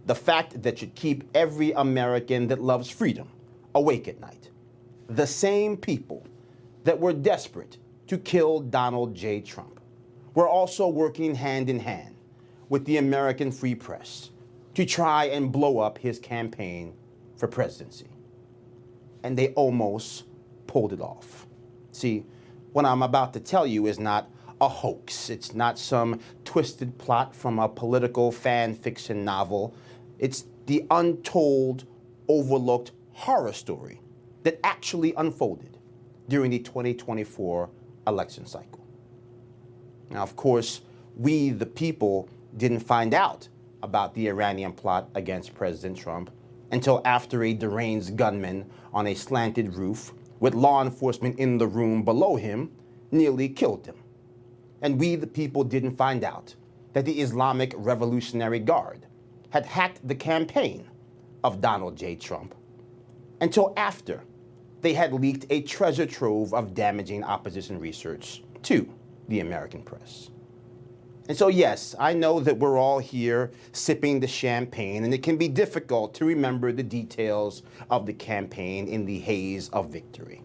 the fact that should keep every American that loves freedom awake at night. The same people that were desperate to kill Donald J. Trump were also working hand in hand with the American Free Press to try and blow up his campaign for presidency. And they almost pulled it off. See, what I'm about to tell you is not a hoax. It's not some twisted plot from a political fan fiction novel. It's the untold, overlooked horror story that actually unfolded during the 2024 election cycle. Now, of course, we, the people, didn't find out about the Iranian plot against President Trump until after a deranged gunman on a slanted roof with law enforcement in the room below him nearly killed him. And we, the people, didn't find out that the Islamic Revolutionary Guard had hacked the campaign of Donald J. Trump until after they had leaked a treasure trove of damaging opposition research to the American press. And so, yes, I know that we're all here sipping the champagne, and it can be difficult to remember the details of the campaign in the haze of victory.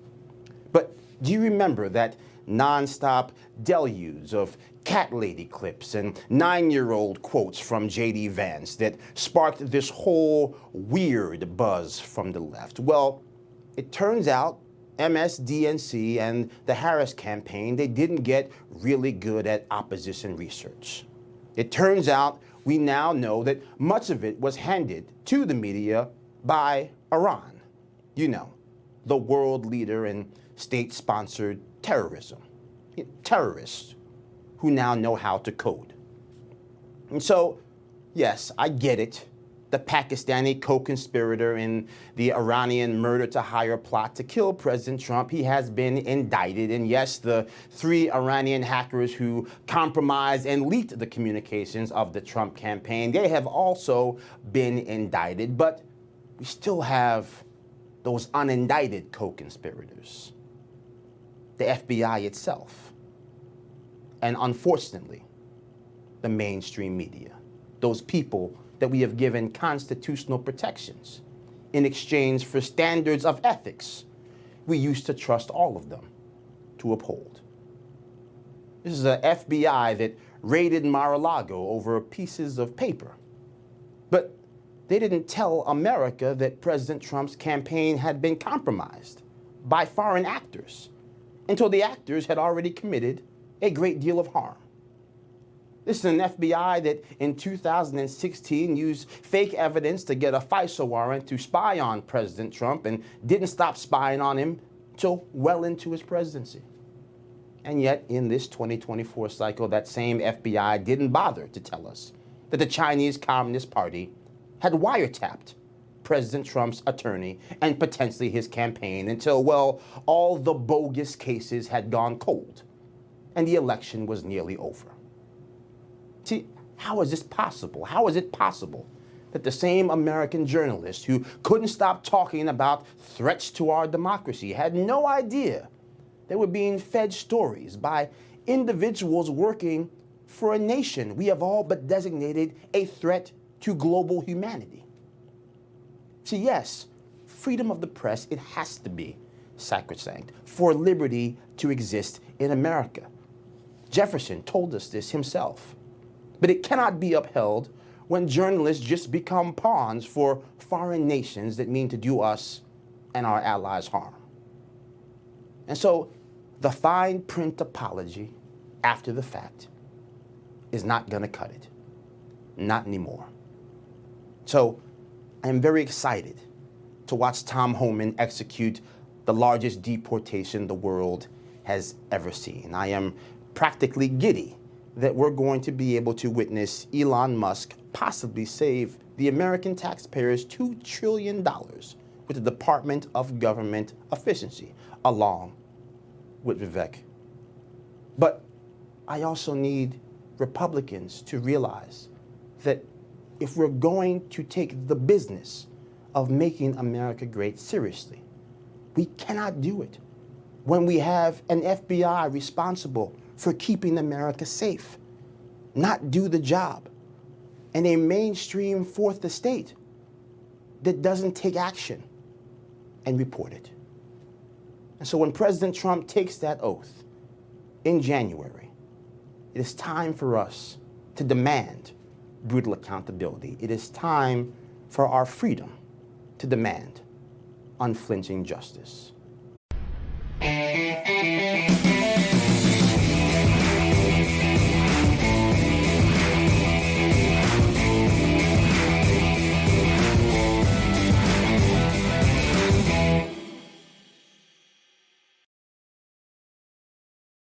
But do you remember that nonstop deluge of cat lady clips and 9-year-old quotes from J.D. Vance that sparked this whole weird buzz from the left? Well, it turns out MSDNC and the Harris campaign, they didn't get really good at opposition research. It turns out we now know that much of it was handed to the media by Iran. You know, the world leader in state-sponsored terrorism. Terrorists who now know how to code. And so, yes, I get it. The Pakistani co-conspirator in the Iranian murder-to-hire plot to kill President Trump, he has been indicted. And yes, the 3 Iranian hackers who compromised and leaked the communications of the Trump campaign, they have also been indicted. But we still have those unindicted co-conspirators, the FBI itself, and unfortunately, the mainstream media, those people that we have given constitutional protections in exchange for standards of ethics we used to trust all of them to uphold. This is an FBI that raided Mar-a-Lago over pieces of paper. But they didn't tell America that President Trump's campaign had been compromised by foreign actors until the actors had already committed a great deal of harm. This is an FBI that in 2016 used fake evidence to get a FISA warrant to spy on President Trump and didn't stop spying on him till well into his presidency. And yet in this 2024 cycle, that same FBI didn't bother to tell us that the Chinese Communist Party had wiretapped President Trump's attorney and potentially his campaign until, well, all the bogus cases had gone cold and the election was nearly over. See, how is this possible? How is it possible that the same American journalists who couldn't stop talking about threats to our democracy had no idea they were being fed stories by individuals working for a nation we have all but designated a threat to global humanity? See, yes, freedom of the press, it has to be sacrosanct for liberty to exist in America. Jefferson told us this himself. But it cannot be upheld when journalists just become pawns for foreign nations that mean to do us and our allies harm. And so the fine print apology after the fact is not going to cut it. Not anymore. So I am very excited to watch Tom Homan execute the largest deportation the world has ever seen. I am practically giddy that we're going to be able to witness Elon Musk possibly save the American taxpayers $2 trillion with the Department of Government Efficiency, along with Vivek. But I also need Republicans to realize that if we're going to take the business of making America great seriously, we cannot do it when we have an FBI responsible for keeping America safe, not do the job. and a mainstream fourth estate that doesn't take action and report it. And so when President Trump takes that oath in January, it is time for us to demand brutal accountability. It is time for our freedom to demand unflinching justice.